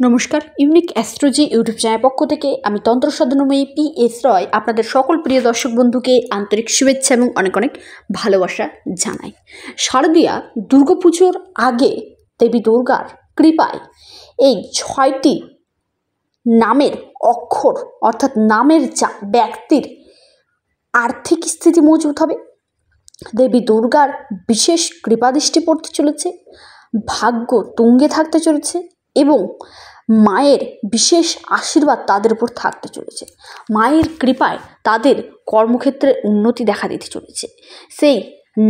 নমস্কার, unique astrology YouTube channel পক্ষ থেকে আমি তন্ত্র সাধনময়ী পি.এস. রয় আপনাদের সকল প্রিয় দর্শক বন্ধুকে আন্তরিক শুভেচ্ছা এবং অনেক অনেক ভালোবাসা জানাই। শারদীয়া দুর্গাপুজোর আগে দেবী দুর্গার কৃপায় এই ৬টি নামের অক্ষর অর্থাৎ নামের ব্যক্তির আর্থিক স্থিতি মজবুত হবে। দেবী দুর্গার বিশেষ কৃপাদৃষ্টি পড়তে চলেছে, ভাগ্য তুঙ্গে থাকতে চলেছে এবং মায়ের বিশেষ আশীর্বাদ তাদের উপর থাকতে চলেছে। মায়ের কৃপায় তাদের কর্মক্ষেত্রে উন্নতি দেখা দিতে চলেছে। সেই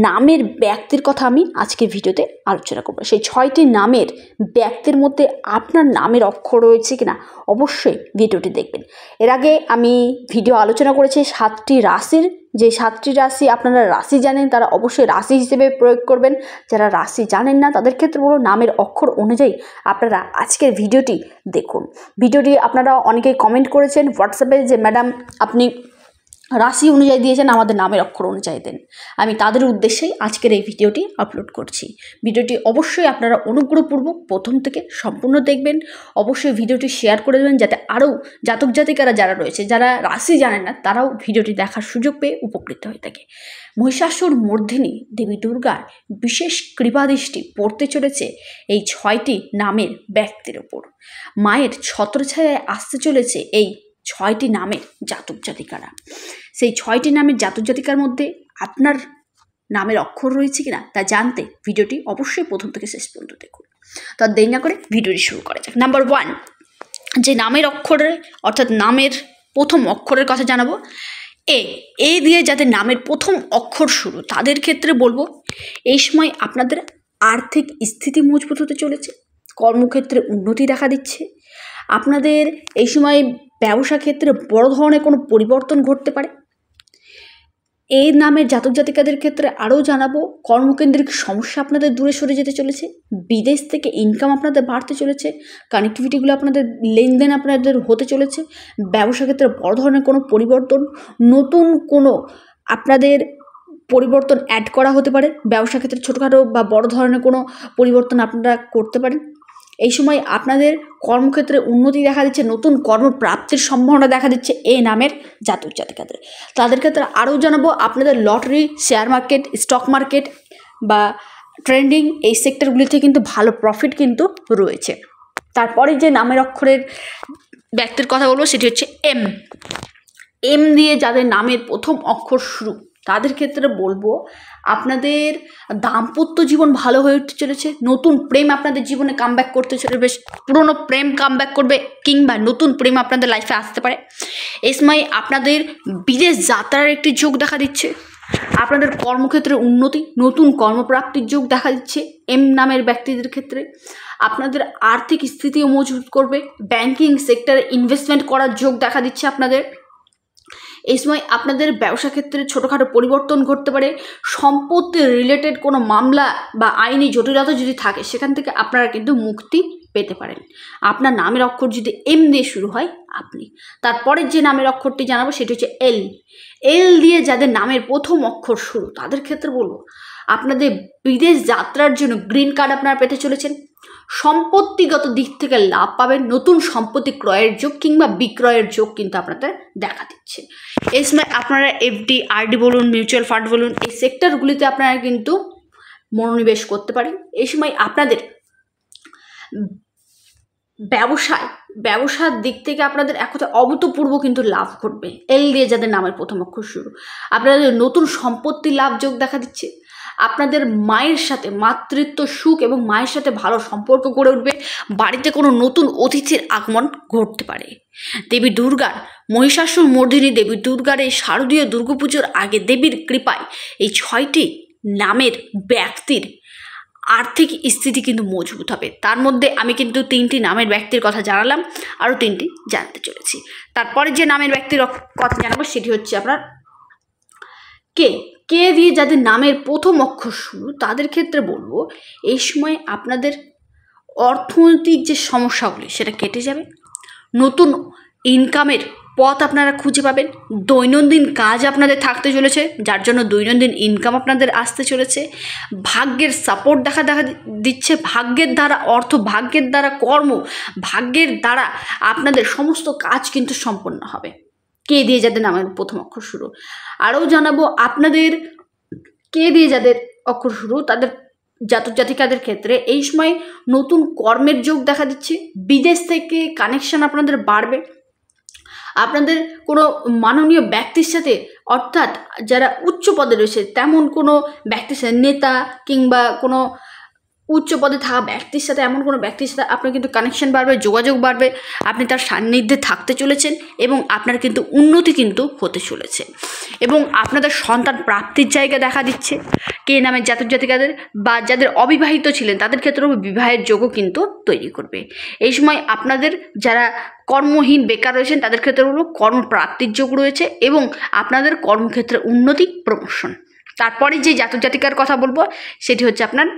নামের ব্যক্তির কথা আমি আজকে ভিডিওতে আলোচনা করব। সেই ৬টি নামের ব্যক্তির মধ্যে আপনার নামের অক্ষর রয়েছে কিনা অবশ্যই ভিডিওটি দেখবেন। এর আগে আমি ভিডিও আলোচনা করেছি 7টি রাশির, যে 7টি রাশি আপনারা রাশি জানেন তারা অবশ্যই রাশি হিসেবে প্রয়োগ করবেন। যারা রাশি জানেন না তাদের ক্ষেত্রে বলো নামের অক্ষর অনুযায়ী আপনারা আজকের ভিডিওটি দেখুন। ভিডিওটি আপনারা অনেকেই কমেন্ট করেছেন হোয়াটসঅ্যাপে যে ম্যাডাম আপনি রাশি অনুযায়ী দিয়েছেন, আমাদের নামের অক্ষর অনুযায়ী দেন। আমি তাদের উদ্দেশ্যেই আজকের এই ভিডিওটি আপলোড করছি। ভিডিওটি অবশ্যই আপনারা অনুগ্রহপূর্বক প্রথম থেকে সম্পূর্ণ দেখবেন। অবশ্যই ভিডিওটি শেয়ার করে দেবেন যাতে আরও জাতক জাতিকারা যারা রয়েছে যারা রাশি জানেন না তারাও ভিডিওটি দেখার সুযোগ পেয়ে উপকৃত হয়ে থাকে। মহিষাসুর মর্দিনী দেবী দুর্গার বিশেষ কৃপাদৃষ্টি পড়তে চলেছে এই 6টি নামের ব্যক্তির ওপর। মায়ের ছত্রছায়ায় আসতে চলেছে এই 6টি নামের জাতক জাতিকারা। সেই 6টি নামের জাতক জাতিকার মধ্যে আপনার নামের অক্ষর রয়েছে কিনা তা জানতে ভিডিওটি অবশ্যই প্রথম থেকে শেষ পর্যন্ত দেখুন। তো আর দেরি না করে ভিডিওটি শুরু করা যাক। নাম্বার 1, যে নামের অক্ষরে অর্থাৎ নামের প্রথম অক্ষরের কথা জানাবো। এ দিয়ে যাদের নামের প্রথম অক্ষর শুরু তাদের ক্ষেত্রে বলবো এই সময় আপনাদের আর্থিক স্থিতি মজবুত হতে চলেছে, কর্মক্ষেত্রে উন্নতি দেখা দিচ্ছে। আপনাদের এই সময় ব্যবসা ক্ষেত্রে বড় ধরনের কোনো পরিবর্তন ঘটতে পারে। এই নামের জাতক জাতিকাদের ক্ষেত্রে আরও জানাবো কর্মকেন্দ্রিক সমস্যা আপনাদের দূরে সরে যেতে চলেছে, বিদেশ থেকে ইনকাম আপনাদের বাড়তে চলেছে, কানেক্টিভিটিগুলো আপনাদের লেনদেন আপনাদের হতে চলেছে। ব্যবসা ক্ষেত্রে বড় ধরনের কোনো পরিবর্তন, নতুন কোনো আপনাদের পরিবর্তন অ্যাড করা হতে পারে। ব্যবসা ক্ষেত্রে ছোটোখাটো বা বড় ধরনের কোনো পরিবর্তন আপনারা করতে পারেন। এই সময় আপনাদের কর্মক্ষেত্রে উন্নতি দেখা দিচ্ছে, নতুন কর্মপ্রাপ্তির সম্ভাবনা দেখা দিচ্ছে এই নামের জাতক জাতিকাদের। তাদের ক্ষেত্রে আরও জানাবো আপনাদের lottery, share market, stock market বা ট্রেন্ডিং এই সেক্টরগুলিতে কিন্তু ভালো প্রফিট কিন্তু রয়েছে। তারপরে যে নামের অক্ষরের ব্যক্তির কথা বলবো সেটি হচ্ছে এম দিয়ে যাদের নামের প্রথম অক্ষর শুরু তাদের ক্ষেত্রে বলবো আপনাদের দাম্পত্য জীবন ভালো হয়ে উঠতে চলেছে, নতুন প্রেম আপনাদের জীবনে কামব্যাক করতে চলেছে, বেশ পুরনো প্রেম কামব্যাক করবে কিংবা নতুন প্রেম আপনাদের লাইফে আসতে পারে। এই সময় আপনাদের বিদেশ যাত্রার একটি যোগ দেখা দিচ্ছে, আপনাদের কর্মক্ষেত্রে উন্নতি, নতুন কর্মপ্রাপ্তির যোগ দেখা দিচ্ছে। এম নামের ব্যক্তিদের ক্ষেত্রে আপনাদের আর্থিক স্থিতিও মজবুত করবে, ব্যাংকিং সেক্টরে ইনভেস্টমেন্ট করার যোগ দেখা দিচ্ছে আপনাদের। এই সময় আপনাদের ব্যবসা ক্ষেত্রে ছোটোখাটো পরিবর্তন ঘটতে পারে, সম্পত্তি রিলেটেড কোনো মামলা বা আইনি জটিলতা যদি থাকে সেখান থেকে আপনারা কিন্তু মুক্তি পেতে পারেন। আপনার নামের অক্ষর যদি এম দিয়ে শুরু হয় আপনি। তারপরের যে নামের অক্ষরটি জানাবো সেটি হচ্ছে এল দিয়ে যাদের নামের প্রথম অক্ষর শুরু তাদের ক্ষেত্রে বলবো আপনাদের বিদেশ যাত্রার জন্য গ্রিন কার্ড আপনারা পেতে চলেছেন, সম্পত্তিগত দিক থেকে লাভ পাবেন, নতুন সম্পত্তি ক্রয়ের যোগ কিংবা বিক্রয়ের যোগ কিন্তু আপনাদের দেখা দিচ্ছে। এই সময় আপনারা এফডি, আরডি বলুন, মিউচুয়াল ফান্ড বলুন এই সেক্টরগুলিতে আপনারা কিন্তু মনোনিবেশ করতে পারেন। এই সময় আপনাদের ব্যবসার দিক থেকে আপনাদের এক কথা অভূতপূর্ব কিন্তু লাভ ঘটবে। এল দিয়ে যাদের নামের প্রথম অক্ষর শুরু আপনাদের নতুন সম্পত্তি লাভ যোগ দেখা দিচ্ছে। আপনাদের মায়ের সাথে মাতৃত্ব সুখ এবং মায়ের সাথে ভালো সম্পর্ক গড়ে উঠবে, বাড়িতে কোনো নতুন অতিথির আগমন ঘটতে পারে। দেবী দুর্গার মহিষাসুর মর্দিনী দেবী দুর্গার এই শারদীয় দুর্গাপুজোর আগে দেবীর কৃপায় এই 6টি নামের ব্যক্তির আর্থিক স্থিতি কিন্তু মজবুত হবে। তার মধ্যে আমি কিন্তু 3টি নামের ব্যক্তির কথা জানালাম, আরও 3টি জানতে চলেছি। তারপরে যে নামের ব্যক্তির কথা জানাবো সেটি হচ্ছে আপনার কে দিয়ে যাদের নামের প্রথম অক্ষর শুরু তাদের ক্ষেত্রে বলবো এই সময় আপনাদের অর্থনৈতিক যে সমস্যাগুলি সেটা কেটে যাবে, নতুন ইনকামের পথ আপনারা খুঁজে পাবেন। দৈনন্দিন কাজ আপনাদের থাকতে চলেছে, যার জন্য দৈনন্দিন ইনকাম আপনাদের আসতে চলেছে। ভাগ্যের সাপোর্ট দেখা দিচ্ছে। ভাগ্যের দ্বারা অর্থ, ভাগ্যের দ্বারা কর্ম, ভাগ্যের দ্বারা আপনাদের সমস্ত কাজ কিন্তু সম্পন্ন হবে। কে দিয়ে যাদের নামের প্রথম অক্ষর শুরু, আরও জানাবো আপনাদের কে দিয়ে যাদের অক্ষর শুরু তাদের জাতক জাতিকাদের ক্ষেত্রে এই সময় নতুন কর্মের যোগ দেখা দিচ্ছে। বিদেশ থেকে কানেকশন আপনাদের বাড়বে। আপনাদের কোনো মাননীয় ব্যক্তির সাথে, অর্থাৎ যারা উচ্চ পদে রয়েছে তেমন কোনো ব্যক্তির সাথে, নেতা কিংবা কোনো উচ্চ পদে থাকা ব্যক্তির সাথে, এমন কোনো ব্যক্তির সাথে আপনার কিন্তু কানেকশন বাড়বে, যোগাযোগ বাড়বে। আপনি তার সান্নিধ্যে থাকতে চলেছেন এবং আপনার কিন্তু উন্নতি কিন্তু হতে চলেছে। এবং আপনাদের সন্তান প্রাপ্তির জায়গা দেখা দিচ্ছে কে নামের জাতক জাতিকাদের, বা যাদের অবিবাহিত ছিলেন তাদের ক্ষেত্রেও বিবাহের যোগও কিন্তু তৈরি করবে। এই সময় আপনাদের যারা কর্মহীন বেকার রয়েছেন তাদের ক্ষেত্রে হলো কর্মপ্রাপ্তির যোগ রয়েছে এবং আপনাদের কর্মক্ষেত্রে উন্নতি, প্রমোশন। তারপরে যে জাতক জাতিকার কথা বলবো সেটি হচ্ছে আপনার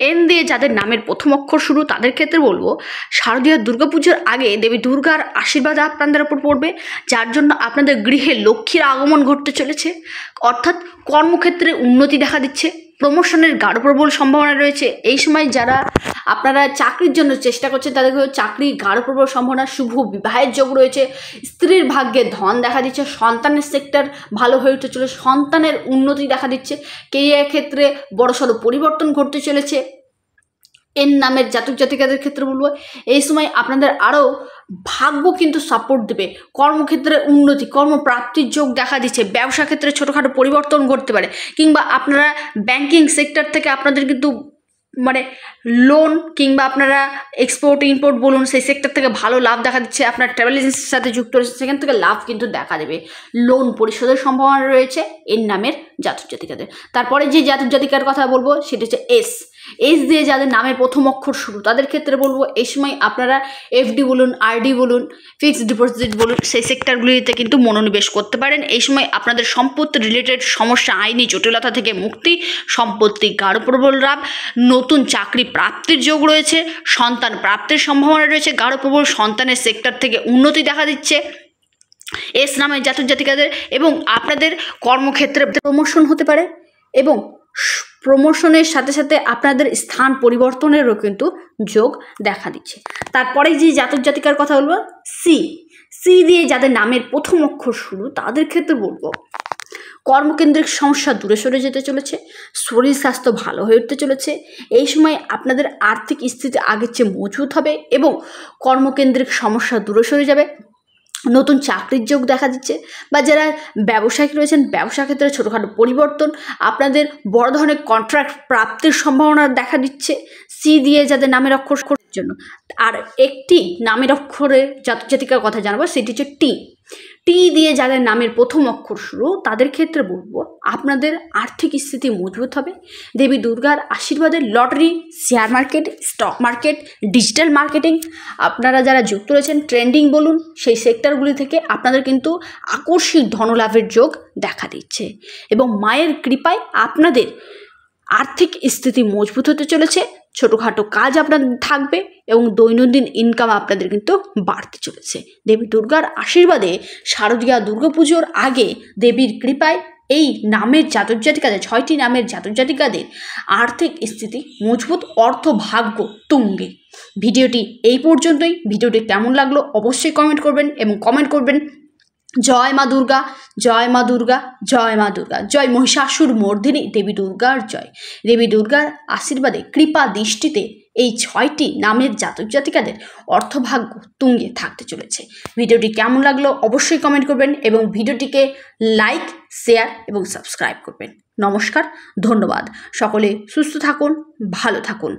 এন দিয়ে যাদের নামের প্রথম অক্ষর শুরু তাদের ক্ষেত্রে বলবো শারদীয় দুর্গাপুজোর আগে দেবী দুর্গার আশীর্বাদ আপনাদের উপর পড়বে, যার জন্য আপনাদের গৃহে লক্ষ্মীর আগমন ঘটতে চলেছে। অর্থাৎ কর্মক্ষেত্রে উন্নতি দেখা দিচ্ছে, প্রমোশনের গাঢ় প্রবল সম্ভাবনা রয়েছে। এই সময় যারা আপনারা চাকরির জন্য চেষ্টা করছেন তাদের চাকরি গাঢ় প্রবল সম্ভাবনা, শুভ বিবাহের যোগ রয়েছে। স্ত্রীর ভাগ্যে ধন দেখা দিচ্ছে। সন্তানের সেক্টর ভালো হয়ে উঠতে চলেছে, সন্তানের উন্নতি দেখা দিচ্ছে। কেরিয়ার ক্ষেত্রে বড়সড় পরিবর্তন ঘটতে চলেছে। এন নামের জাতক জাতিকাদের ক্ষেত্রে বলবো এই সময় আপনাদের আরও ভাগ্য কিন্তু সাপোর্ট দেবে। কর্মক্ষেত্রে উন্নতি, কর্মপ্রাপ্তির যোগ দেখা দিচ্ছে। ব্যবসা ক্ষেত্রে ছোটোখাটো পরিবর্তন ঘটতে পারে, কিংবা আপনারা ব্যাংকিং সেক্টর থেকে আপনাদের কিন্তু লোন কিংবা আপনারা এক্সপোর্ট ইম্পোর্ট বলুন, সেই সেক্টর থেকে ভালো লাভ দেখা দিচ্ছে। আপনার ট্রাভেল এজেন্সির সাথে যুক্ত রয়েছে, সেখান থেকে লাভ কিন্তু দেখা দেবে। লোন পরিশোধের সম্ভাবনা রয়েছে এর নামের জাতক জাতিকাদের। তারপরে যে জাতক জাতিকার কথা বলবো সেটা হচ্ছে এস দিয়ে যাদের নামের প্রথম অক্ষর শুরু তাদের ক্ষেত্রে বলবো এই সময় আপনারা এফডি বলুন, আরডি বলুন, ফিক্সড ডিপোজিট বলুন, সেই সেক্টরগুলিতে কিন্তু মনোনিবেশ করতে পারেন। এই সময় আপনাদের সম্পত্তি রিলেটেড সমস্যা, আইনি জটিলতা থেকে মুক্তি, সম্পত্তি গাঢ় প্রবল লাভ, নতুন চাকরি প্রাপ্তির যোগ রয়েছে, সন্তান প্রাপ্তির সম্ভাবনা রয়েছে, গাঢ় প্রবল সন্তানের সেক্টর থেকে উন্নতি দেখা দিচ্ছে এস নামের জাতক জাতিকাদের। এবং আপনাদের কর্মক্ষেত্রে প্রমোশন হতে পারে এবং প্রমোশনের সাথে সাথে আপনাদের স্থান পরিবর্তনেরও কিন্তু যোগ দেখা দিচ্ছে। তারপরে যে জাতক জাতিকার কথা বলবো সি দিয়ে যাদের নামের প্রথম অক্ষর শুরু তাদের ক্ষেত্রে বলবো কর্মকেন্দ্রিক সমস্যা দূরে সরে যেতে চলেছে, শরীর স্বাস্থ্য ভালো হয়ে উঠতে চলেছে। এই সময় আপনাদের আর্থিক স্থিতি আগের চেয়ে মজবুত হবে এবং কর্মকেন্দ্রিক সমস্যা দূরে সরে যাবে। নতুন চাকরির যোগ দেখা দিচ্ছে, বা যারা ব্যবসায়িক রয়েছেন ব্যবসা ক্ষেত্রে ছোটোখাটো পরিবর্তন, আপনাদের বড় ধরনের কন্ট্রাক্ট প্রাপ্তির সম্ভাবনা দেখা দিচ্ছে সি দিয়ে যাদের নামের অক্ষর জন্য। আর একটি নামের অক্ষরের জাতক জাতিকার কথা জানাবো সেটি হচ্ছে টি দিয়ে যাদের নামের প্রথম অক্ষর শুরু তাদের ক্ষেত্রে বলবো আপনাদের আর্থিক স্থিতি মজবুত হবে। দেবী দুর্গার আশীর্বাদে lottery, share market, stock market, digital marketing, আপনারা যারা যুক্ত রয়েছেন ট্রেন্ডিং বলুন, সেই সেক্টরগুলি থেকে আপনাদের কিন্তু আকস্মিক ধনলাভের যোগ দেখা দিচ্ছে। এবং মায়ের কৃপায় আপনাদের আর্থিক স্থিতি মজবুত হতে চলেছে। ছোটোখাটো কাজ আপনাদের থাকবে এবং দৈনন্দিন ইনকাম আপনাদের কিন্তু বাড়তে চলেছে। দেবী দুর্গার আশীর্বাদে শারদীয়া দুর্গাপুজোর আগে দেবীর কৃপায় এই নামের জাতক জাতিকাদের, 6টি নামের জাতক জাতিকাদের আর্থিক স্থিতি মজবুত, অর্থ ভাগ্য তুঙ্গে। ভিডিওটি এই পর্যন্তই। ভিডিওটি কেমন লাগলো অবশ্যই কমেন্ট করবেন এবং কমেন্ট করবেন জয় মা দুর্গা, জয় মা দুর্গা, জয় মা দুর্গা, জয় মহিষাসুর মর্দিনী দেবী দুর্গার জয়। দেবী দুর্গার আশীর্বাদে কৃপা দৃষ্টিতে এই 6টি নামের জাতক জাতিকাদের অর্থভাগ্য তুঙ্গে থাকতে চলেছে। ভিডিওটি কেমন লাগলো অবশ্যই কমেন্ট করবেন এবং ভিডিওটিকে লাইক, শেয়ার এবং সাবস্ক্রাইব করবেন। নমস্কার, ধন্যবাদ। সকলে সুস্থ থাকুন, ভালো থাকুন।